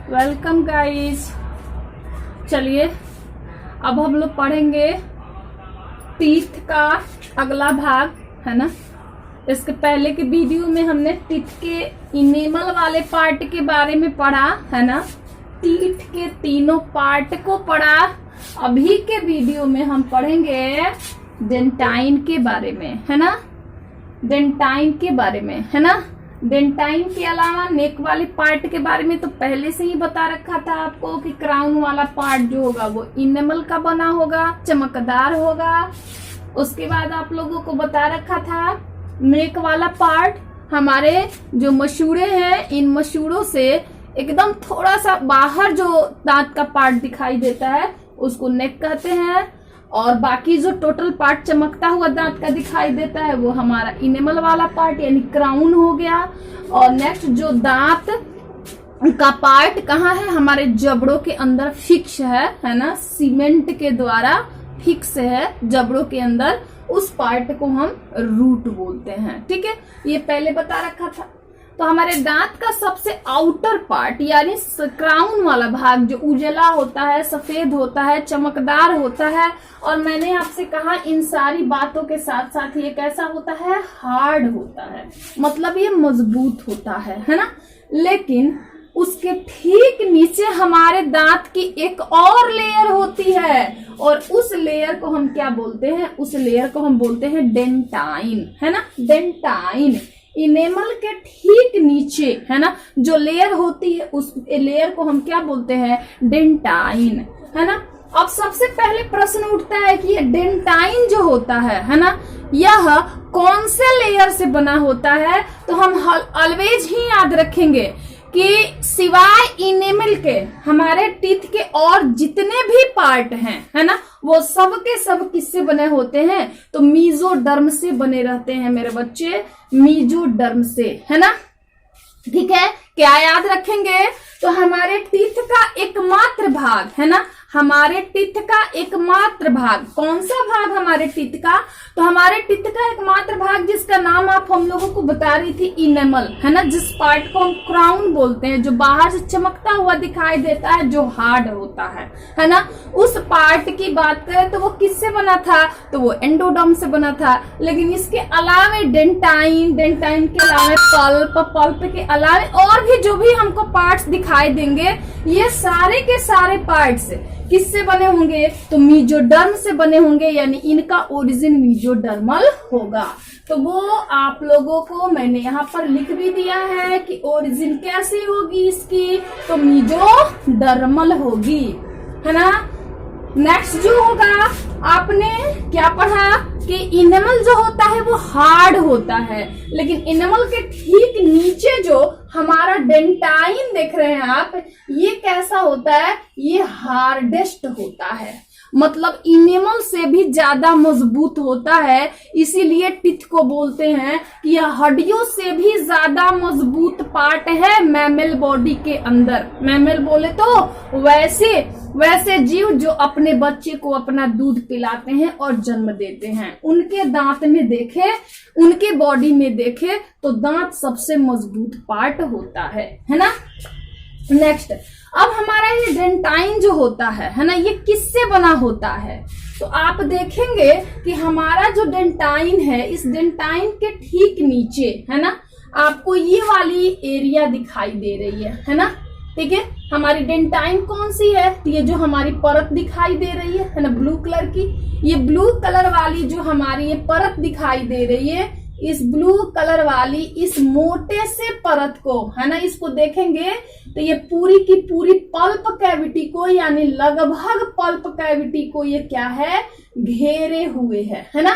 Welcome guys. चलिए अब हम लोग पढ़ेंगे टीथ का अगला भाग, है ना। इसके पहले के वीडियो में हमने टीथ के इनेमल वाले पार्ट के बारे में पढ़ा, है ना। टीथ के तीनों पार्ट को पढ़ा। अभी के वीडियो में हम पढ़ेंगे डेंटाइन के बारे में, है ना। डेंटाइन के बारे में, है ना। डेंटाइन के अलावा नेक वाले पार्ट के बारे में तो पहले से ही बता रखा था आपको कि क्राउन वाला पार्ट जो होगा वो इनेमल का बना होगा, चमकदार होगा। उसके बाद आप लोगों को बता रखा था नेक वाला पार्ट हमारे जो मसूड़े हैं, इन मसूड़ों से एकदम थोड़ा सा बाहर जो दांत का पार्ट दिखाई देता है उसको नेक कहते हैं, और बाकी जो टोटल पार्ट चमकता हुआ दांत का दिखाई देता है वो हमारा इनेमल वाला पार्ट यानी क्राउन हो गया। और नेक्स्ट जो दांत का पार्ट कहाँ है, हमारे जबड़ों के अंदर फिक्स है ना, सीमेंट के द्वारा फिक्स है जबड़ों के अंदर, उस पार्ट को हम रूट बोलते हैं। ठीक है, ये पहले बता रखा था। तो हमारे दांत का सबसे आउटर पार्ट यानी क्राउन वाला भाग जो उजला होता है, सफेद होता है, चमकदार होता है, और मैंने आपसे कहा इन सारी बातों के साथ साथ ये कैसा होता है, हार्ड होता है, मतलब ये मजबूत होता है ना। लेकिन उसके ठीक नीचे हमारे दांत की एक और लेयर होती है, और उस लेयर को हम क्या बोलते हैं, उस लेयर को हम बोलते हैं डेंटाइन, है ना। डेंटाइन इनेमल के ठीक नीचे, है ना, जो लेयर होती है उस लेयर को हम क्या बोलते हैं, डेंटाइन, है ना। अब सबसे पहले प्रश्न उठता है कि ये डेंटाइन जो होता है ना, यह कौन से लेयर से बना होता है। तो हम ऑलवेज ही याद रखेंगे कि सिवाय इनेमल के हमारे टीथ के और जितने भी पार्ट हैं, है ना, वो सब के सब किससे बने होते हैं, तो मीजोडर्म से बने रहते हैं मेरे बच्चे, मीजोडर्म से, है ना। ठीक है, क्या याद रखेंगे, तो हमारे टीथ का एकमात्र भाग, है ना, हमारे टीथ का एकमात्र भाग, कौन सा भाग हमारे टीथ का, तो हमारे टीथ का एकमात्र भाग जिसका नाम आप हम लोगों को बता रही थी इनेमल, है ना, जिस पार्ट को हम क्राउन बोलते हैं, जो बाहर से चमकता हुआ दिखाई देता है, जो हार्ड होता है ना, उस पार्ट की बात करें तो वो किससे बना था, तो वो एंडोडर्म से बना था। लेकिन इसके अलावे डेंटाइन के अलावे पल्प के अलावे और भी जो भी हमको पार्ट्स दिखाई देंगे, ये सारे के सारे पार्ट्स किससे बने होंगे, तो मीजोडर्म से बने होंगे, यानी इनका ओरिजिन मीजोडर्मल होगा। तो वो आप लोगों को मैंने यहाँ पर लिख भी दिया है कि ओरिजिन कैसी होगी इसकी, तो मीजोडर्मल होगी, है ना। नेक्स्ट जो होगा, आपने क्या पढ़ा कि इनेमल जो होता है वो हार्ड होता है, लेकिन इनेमल के ठीक नीचे जो हमारा डेंटाइन देख रहे हैं आप, ये कैसा होता है, ये हार्डेस्ट होता है, मतलब इनेमल से भी ज्यादा मजबूत होता है। इसीलिए टीथ को बोलते हैं कि यह हड्डियों से भी ज्यादा मजबूत पार्ट है मैमल बॉडी के अंदर। मैमल बोले तो वैसे जीव जो अपने बच्चे को अपना दूध पिलाते हैं और जन्म देते हैं, उनके दांत में देखे, उनके बॉडी में देखे तो दांत सबसे मजबूत पार्ट होता है ना। नेक्स्ट, अब हमारा ये डेंटाइन जो होता है ना, ये किससे बना होता है, तो आप देखेंगे कि हमारा जो डेंटाइन है, इस डेंटाइन के ठीक नीचे, है ना, आपको ये वाली एरिया दिखाई दे रही है ना। ठीक है, हमारी डेंटाइन कौन सी है, तो ये जो हमारी परत दिखाई दे रही है ना, ब्लू कलर की, ये ब्लू कलर वाली जो हमारी ये परत दिखाई दे रही है, इस ब्लू कलर वाली इस मोटे से परत को, है ना, इसको देखेंगे तो ये पूरी की पूरी पल्प कैविटी को, यानी लगभग पल्प कैविटी को ये क्या है, घेरे हुए है ना।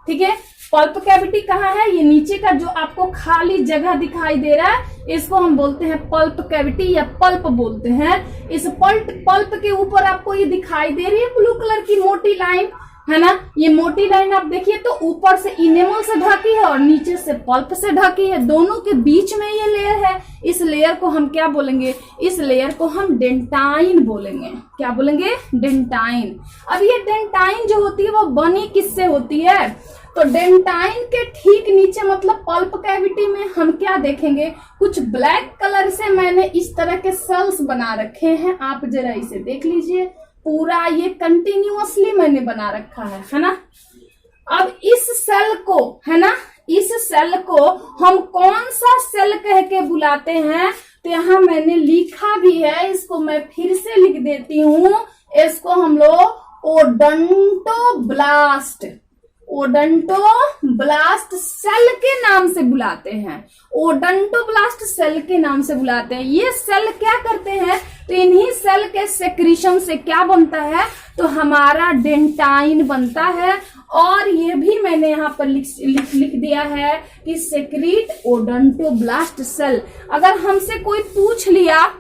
ठीक है, पल्प कैविटी कहाँ है, ये नीचे का जो आपको खाली जगह दिखाई दे रहा है, इसको हम बोलते हैं पल्प कैविटी या पल्प बोलते हैं। इस पल्प के ऊपर आपको ये दिखाई दे रही है ब्लू कलर की मोटी लाइन, है ना, ये मोटी लाइन आप देखिए तो ऊपर से इनेमल से ढकी है और नीचे से पल्प से ढकी है, दोनों के बीच में ये लेयर है। इस लेयर को हम क्या बोलेंगे, इस लेयर को हम डेंटाइन बोलेंगे। क्या बोलेंगे, डेंटाइन। अब ये डेंटाइन जो होती है वो बनी किससे होती है, तो डेंटाइन के ठीक नीचे मतलब पल्प कैविटी में हम क्या देखेंगे, कुछ ब्लैक कलर से मैंने इस तरह के सेल्स बना रखे हैं। आप जरा इसे देख लीजिए, पूरा ये कंटिन्यूअसली मैंने बना रखा है ना। अब इस सेल को, है ना, इस सेल को हम कौन सा सेल कह के बुलाते हैं, तो यहाँ मैंने लिखा भी है, इसको मैं फिर से लिख देती हूं। इसको हम लोग ओडोंटोब्लास्ट, ओडोंटोब्लास्ट सेल के नाम से बुलाते हैं, ओडोंटोब्लास्ट सेल के नाम से बुलाते हैं। ये सेल क्या करते हैं, तो इन्हीं सेल के सेक्रीशन से क्या बनता है, तो हमारा डेंटाइन बनता है। और ये भी मैंने यहाँ पर लिख दिया है कि सेक्रीट ओडोंटोब्लास्ट सेल। अगर हमसे कोई पूछ लिया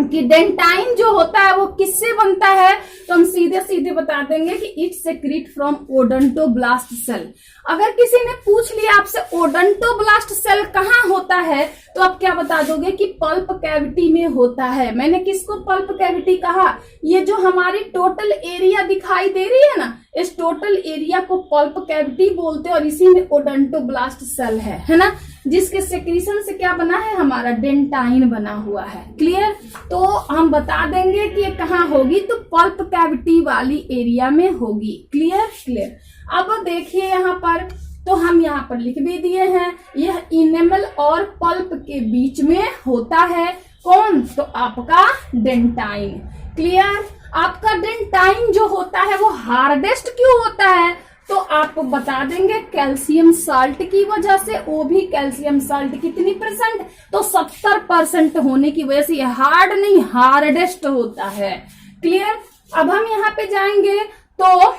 कि डेंटाइन जो होता है वो किससे बनता है, तो हम सीधे सीधे बता देंगे कि it secrete from odontoblast cell. अगर किसी ने पूछ लिया आपसे ओडोंटोब्लास्ट सेल कहाँ होता है, तो आप क्या बता दोगे कि पल्प कैविटी में होता है। मैंने किसको पल्प कैविटी कहा, ये जो हमारी टोटल एरिया दिखाई दे रही है ना, इस टोटल एरिया को पल्प कैविटी बोलते हैं और इसी में ओडोंटोब्लास्ट सेल है ना, जिसके सेक्रीशन से क्या बना है, हमारा डेंटाइन बना हुआ है। क्लियर, तो हम बता देंगे कि ये कहाँ होगी, तो पल्प कैविटी वाली एरिया में होगी। Clear clear. अब देखिए यहाँ पर, तो हम यहाँ पर लिख भी दिए हैं, यह इनेमल और पल्प के बीच में होता है। कौन, तो आपका डेंटाइन। क्लियर, आपका डेंटाइन जो होता है वो हार्डेस्ट क्यों होता है, तो आप बता देंगे कैल्शियम साल्ट की वजह से। वो भी कैल्शियम साल्ट कितनी परसेंट, तो 70% होने की वजह से ये हार्ड नहीं हार्डेस्ट होता है। क्लियर। अब हम यहाँ पे जाएंगे तो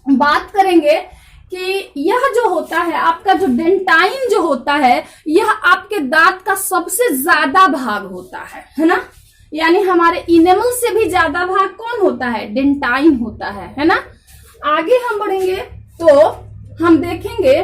बात करेंगे कि यह जो होता है आपका जो डेंटाइन जो होता है, यह आपके दांत का सबसे ज्यादा भाग होता है ना। यानी हमारे इनेमल से भी ज्यादा भाग कौन होता है, डेंटाइन होता है ना। आगे हम बढ़ेंगे तो हम देखेंगे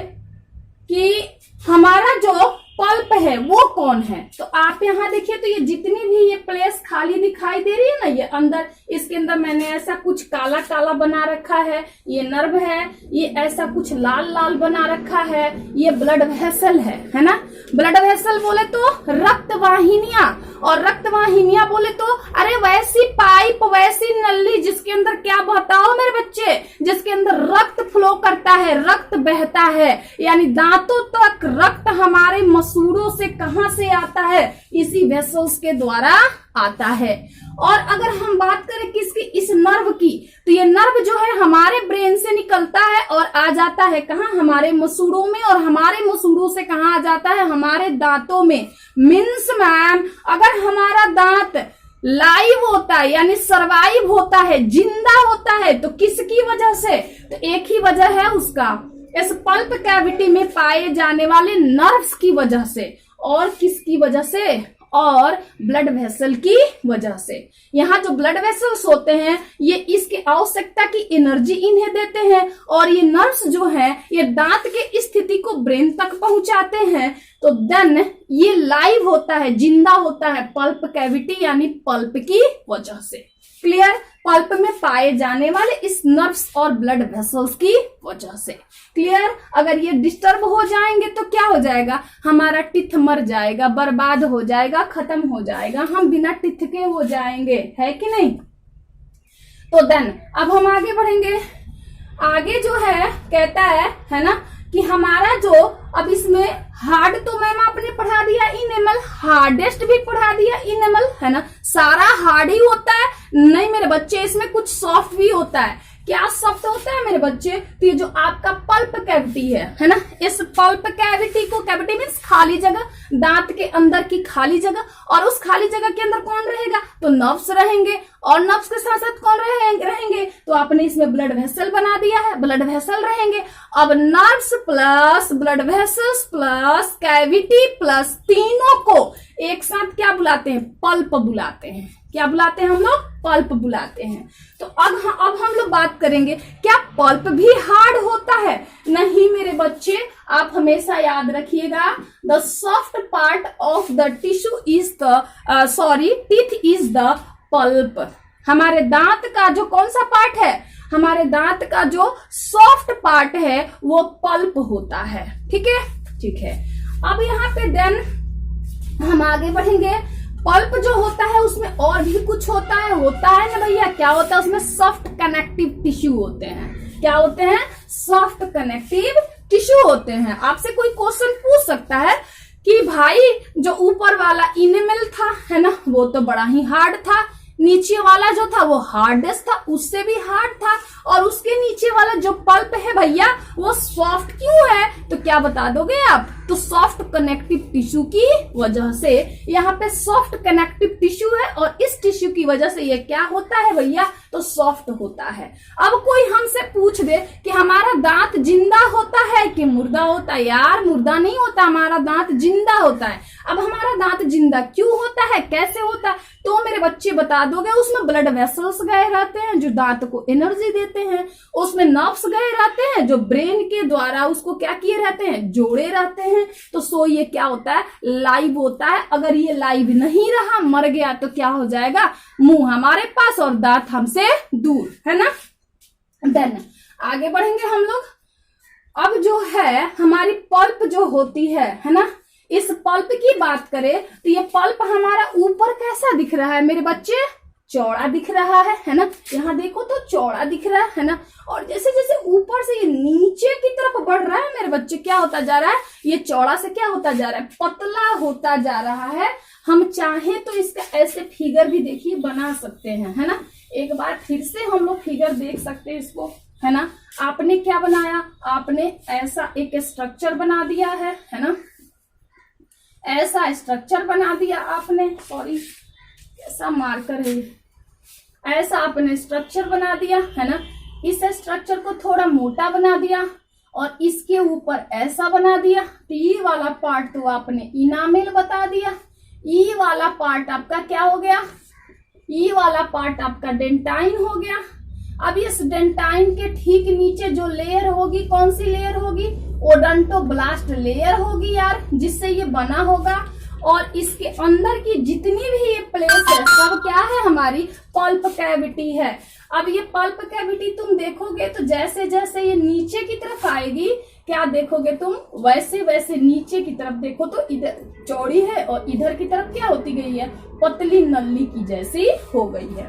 कि हमारा जो पल्प है वो कौन है। तो आप यहाँ देखिए, तो ये जितनी भी ये प्लेस खाली दिखाई दे रही है ना, ये अंदर, इसके अंदर मैंने ऐसा कुछ काला काला बना रखा है, ये नर्व है, ये ऐसा कुछ लाल लाल बना रखा है, ये ब्लड वेसल है ना। ब्लड वेसल बोले तो रक्त वाहिनियां, और रक्त वाहिनियां बोले तो अरे वैसी पाइप, वैसी नली जिसके अंदर क्या बहता हो मेरे बच्चे, जिसके अंदर रक्त फ्लो करता है, रक्त बहता है। यानी दांतों तक रक्त हमारे मसूड़ों से कहां से आता है, इसी वेसल्स के द्वारा आता है। और अगर हम बात करें किसकी, इस नर्व की, तो ये नर्व जो है हमारे ब्रेन से निकलता है और आ जाता है कहाँ, हमारे मसूड़ों में, और हमारे मसूड़ों से कहाँ आ जाता है, हमारे दांतों में। मीन्स मैम, अगर हमारा दांत लाइव होता है यानी सरवाइव होता है, जिंदा होता है, तो किसकी वजह से, तो एक ही वजह है उसका, इस पल्प कैविटी में पाए जाने वाले नर्व्स की वजह से। और किसकी वजह से, और ब्लड वेसल की वजह से। यहाँ जो ब्लड वेसल्स होते हैं ये इसकी आवश्यकता की एनर्जी इन्हें देते हैं, और ये नर्व्स जो हैं ये दांत के स्थिति को ब्रेन तक पहुंचाते हैं। तो देन ये लाइव होता है, जिंदा होता है पल्प कैविटी यानी पल्प की वजह से। क्लियर, पल्प में पाए जाने वाले इस नर्व्स और ब्लड वेसल्स की वजह से। क्लियर। अगर ये डिस्टर्ब हो जाएंगे तो क्या हो जाएगा, हमारा टिथ मर जाएगा, बर्बाद हो जाएगा, खत्म हो जाएगा, हम बिना टिथ के हो जाएंगे, है कि नहीं। तो देन अब हम आगे बढ़ेंगे। आगे जो है कहता है ना, कि हमारा जो, अब इसमें हार्ड तो मैम आपने पढ़ा दिया, इनेमल हार्डेस्ट भी पढ़ा दिया, इनेमल है ना, सारा हार्ड ही होता है। नहीं मेरे बच्चे, इसमें कुछ सॉफ्ट भी होता है। क्या सॉफ्ट होता है मेरे बच्चे, तो ये जो आपका पल्प कैविटी है ना, इस पल्प कैविटी को, कैविटी मीन्स खाली जगह, दांत के अंदर की खाली जगह, और उस खाली जगह के अंदर कौन रहेगा, तो नर्व्स रहेंगे, और नर्व्स के साथ साथ कौन रहेंगे, तो आपने इसमें ब्लड वेसल बना दिया है, ब्लड वेसल रहेंगे। अब nerves plus blood vessels plus cavity plus तीनों को एक साथ क्या बुलाते हैं, पल्प बुलाते हैं। क्या बुलाते हैं हम लोग, पल्प बुलाते हैं। तो अब हम लोग बात करेंगे, क्या पल्प भी हार्ड होता है, नहीं मेरे बच्चे, आप हमेशा याद रखिएगा, the soft part of the tissue is the teeth is the pulp. हमारे दांत का जो कौन सा पार्ट है, हमारे दांत का जो सॉफ्ट पार्ट है वो पल्प होता है। ठीक है, ठीक है। अब यहाँ पे देन हम आगे बढ़ेंगे। पल्प जो होता है उसमें और भी कुछ होता है ना भैया। क्या होता है उसमें? सॉफ्ट कनेक्टिव टिश्यू होते हैं। क्या होते हैं? सॉफ्ट कनेक्टिव टिश्यू होते हैं। आपसे कोई क्वेश्चन पूछ सकता है कि भाई जो ऊपर वाला इनेमल था, है ना, वो तो बड़ा ही हार्ड था, नीचे वाला जो था वो हार्डेस्ट था, उससे भी हार्ड था, और उसके नीचे वाला जो पल्प है भैया वो सॉफ्ट क्यों है? तो क्या बता दोगे आप? तो सॉफ्ट कनेक्टिव टिश्यू की वजह से, यहाँ पे सॉफ्ट कनेक्टिव टिश्यू है और इस टिश्यू की वजह से ये क्या होता है भैया? तो सॉफ्ट होता है। अब कोई हमसे पूछ दे कि हमारा दांत जिंदा होता है कि मुर्दा होता है? यार मुर्दा नहीं होता, हमारा दांत जिंदा होता है। अब हमारा दांत जिंदा क्यों होता है, कैसे होता है? तो मेरे बच्चे बता दोगे, उसमें ब्लड वेसल्स गए रहते हैं जो दांत को एनर्जी देते हैं, उसमें नर्व्स गए रहते हैं जो ब्रेन के द्वारा उसको क्या किए रहते हैं? जोड़े रहते हैं। तो सो ये क्या होता है? लाइव होता है। अगर ये लाइव नहीं रहा, मर गया, तो क्या हो जाएगा? मुंह हमारे पास और दांत हमसे दूर, है ना। देन आगे बढ़ेंगे हम लोग। अब जो है हमारी पल्प जो होती है ना, इस पल्प की बात करें तो ये पल्प हमारा ऊपर कैसा दिख रहा है मेरे बच्चे? चौड़ा दिख रहा है ना। यहाँ देखो तो चौड़ा दिख रहा है ना। और जैसे जैसे ऊपर से ये नीचे की तरफ बढ़ रहा है मेरे बच्चे, क्या होता जा रहा है? ये चौड़ा से क्या होता जा रहा है? पतला होता जा रहा है। हम चाहें तो इसका ऐसे फिगर भी देखिए बना सकते हैं, है ना। एक बार फिर से हम लोग फिगर देख सकते हैं इसको, है ना। आपने क्या बनाया? आपने ऐसा एक स्ट्रक्चर बना दिया है ना। ऐसा स्ट्रक्चर बना दिया आपने, सॉरी कैसा मार्कर है, ऐसा आपने स्ट्रक्चर बना दिया, है ना। इस स्ट्रक्चर को थोड़ा मोटा बना दिया और इसके ऊपर ऐसा बना दिया। तो ये वाला पार्ट तो आपने इनामेल बता दिया। ये वाला पार्ट आपका क्या हो गया? ये वाला पार्ट आपका डेंटाइन हो गया। अब इस डेंटाइन के ठीक नीचे जो लेयर होगी, कौन सी लेयर होगी? ओडोंटोब्लास्ट लेयर होगी यार, जिससे ये बना होगा। और इसके अंदर की जितनी भी ये प्लेस है सब क्या है? हमारी पल्प कैविटी है। अब ये पल्प कैविटी तुम देखोगे तो जैसे जैसे ये नीचे की तरफ आएगी, क्या देखोगे तुम? वैसे वैसे नीचे की तरफ देखो तो इधर चौड़ी है और इधर की तरफ क्या होती गई है? पतली नली की जैसी हो गई है।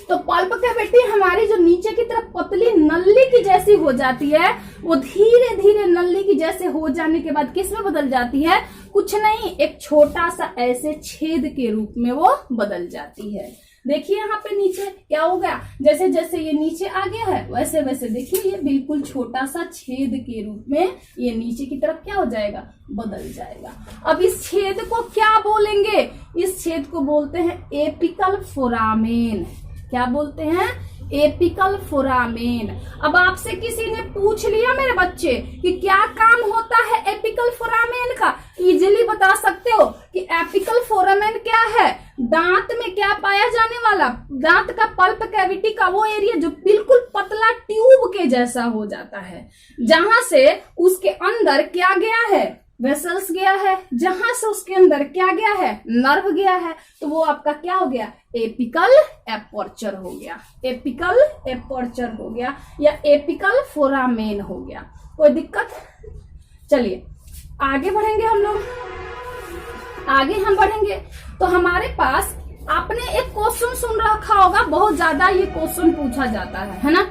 तो पल्प कैविटी हमारी जो नीचे की तरफ पतली नली की जैसी हो जाती है, वो धीरे धीरे नली की जैसे हो जाने के बाद किस में बदल जाती है? कुछ नहीं, एक छोटा सा ऐसे छेद के रूप में वो बदल जाती है। देखिए यहाँ पे नीचे क्या हो गया? जैसे जैसे ये नीचे आ गया है वैसे वैसे देखिए ये बिल्कुल छोटा सा छेद के रूप में ये नीचे की तरफ क्या हो जाएगा? बदल जाएगा। अब इस छेद को क्या बोलेंगे? इस छेद को बोलते हैं एपिकल फोरामेन। क्या बोलते हैं? Apical foramen. अब आपसे किसी ने पूछ लिया मेरे बच्चे कि क्या काम होता है एपिकल फोरामेन का, इजीली बता सकते हो कि एपिकल फोरामेन क्या है? दांत में क्या पाया जाने वाला? दांत का पल्प कैविटी का वो एरिया जो बिल्कुल पतला ट्यूब के जैसा हो जाता है, जहां से उसके अंदर क्या गया है? वेसल्स गया है, जहां से उसके अंदर क्या गया है? नर्व गया है। तो वो आपका क्या हो गया? एपिकल एपर्चर हो गया। एपिकल एपर्चर हो गया या एपिकल फोरामेन हो गया। कोई दिक्कत? चलिए आगे बढ़ेंगे हम लोग। आगे हम बढ़ेंगे तो हमारे पास आपने एक क्वेश्चन सुन रखा होगा, बहुत ज्यादा ये क्वेश्चन पूछा जाता है ना।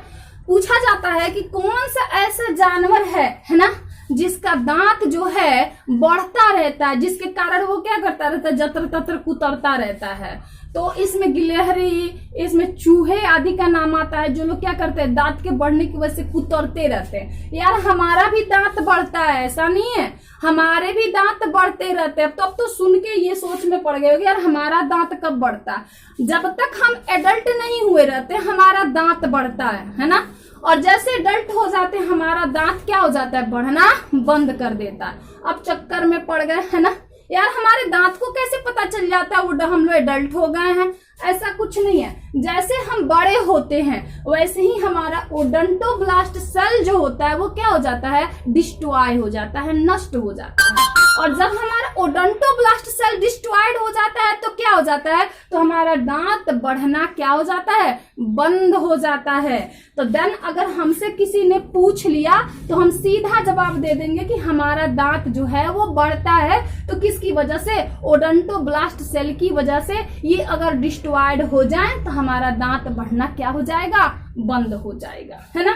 पूछा जाता है कि कौन सा ऐसा जानवर है ना, जिसका दांत जो है बढ़ता रहता है, जिसके कारण वो क्या करता रहता है? जतर ततर कुतरता रहता है। तो इसमें गिलहरी, इसमें चूहे आदि का नाम आता है, जो लोग क्या करते हैं? दांत के बढ़ने की वजह से कुतरते रहते हैं। यार हमारा भी दांत बढ़ता है, ऐसा नहीं है, हमारे भी दांत बढ़ते रहते हैं। तो अब तो सुन के ये सोच में पड़ गए यार हमारा दांत कब बढ़ता? जब तक हम एडल्ट नहीं हुए रहते हमारा दांत बढ़ता है ना। और जैसे एडल्ट हो जाते हैं हमारा दांत क्या हो जाता है? बढ़ना बंद कर देता है। अब चक्कर में पड़ गए, है ना। यार हमारे दांत को कैसे पता चल जाता है वो हम लोग एडल्ट हो गए हैं? ऐसा कुछ नहीं है। जैसे हम बड़े होते हैं वैसे ही हमारा ओडोंटोब्लास्ट सेल जो होता है वो क्या हो जाता है? डिस्ट्रॉय हो जाता है, नष्ट हो जाता है। और जब हमारा ओडोंटोब्लास्ट सेल डिस्ट्रॉयड हो जाता है तो क्या हो जाता है, तो हमारा दांत बढ़ना क्या हो जाता है, बंद हो जाता है। तो देन अगर हमसे किसी ने पूछ लिया तो हम सीधा जवाब दे देंगे कि हमारा दांत जो है वो बढ़ता है। तो किसकी वजह से, ओडोंटोब्लास्ट सेल की वजह से। ये अगर डिस्ट्रॉयड हो जाए तो हमारा दांत बढ़ना क्या हो जाएगा, बंद हो जाएगा, है ना।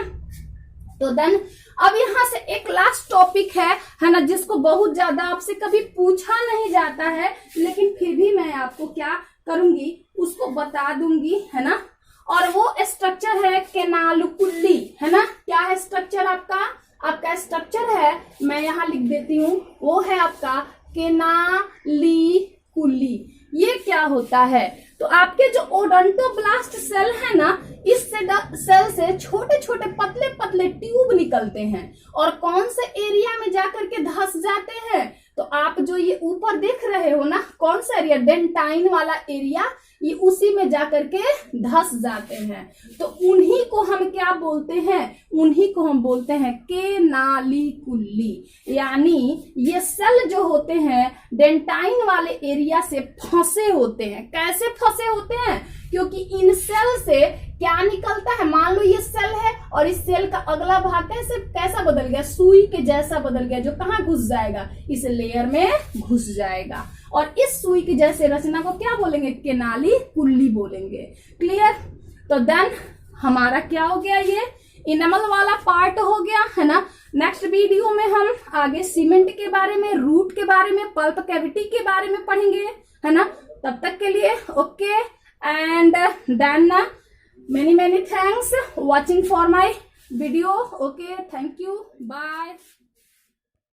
तो देन अब यहाँ से एक लास्ट टॉपिक है ना, जिसको बहुत ज्यादा आपसे कभी पूछा नहीं जाता है, लेकिन फिर भी मैं आपको क्या करूंगी, उसको बता दूंगी, है ना। और वो स्ट्रक्चर है कैनालकुल्ली, है ना। क्या है स्ट्रक्चर आपका स्ट्रक्चर है, मैं यहाँ लिख देती हूँ, वो है आपका कैनालिकुल्ली। ये क्या होता है, तो आपके जो ओडोंटोब्लास्ट सेल है ना, इस सेल से छोटे छोटे पतले पतले ट्यूब निकलते हैं और कौन से एरिया में जाकर के धंस जाते हैं, तो आप जो ये ऊपर देख रहे हो ना, कौन सा एरिया, डेंटाइन वाला एरिया, ये उसी में जाकर के धंस जाते हैं। तो उन्हीं को हम क्या बोलते हैं, उन्हीं को हम बोलते हैं कैनालिकुल्ली। यानी ये सेल जो होते हैं डेंटाइन वाले एरिया से फंसे होते हैं। कैसे फंसे होते हैं, क्योंकि इन सेल से क्या निकलता है, मान लो ये सेल है और इस सेल का अगला भाग कैसा बदल गया, सुई के जैसा बदल गया, जो कहाँ घुस जाएगा, इस लेयर में घुस जाएगा। और इस सुई की जैसे रचना को क्या बोलेंगे, कैनालिकुल्ली बोलेंगे। क्लियर। तो देन हमारा क्या हो गया, ये इनेमल वाला पार्ट हो गया, है ना। नेक्स्ट वीडियो में हम आगे सीमेंट के बारे में, रूट के बारे में, पल्प कैविटी के बारे में पढ़ेंगे, है ना। तब तक के लिए okay, and then many thanks watching for my video. Okay, thank you, bye.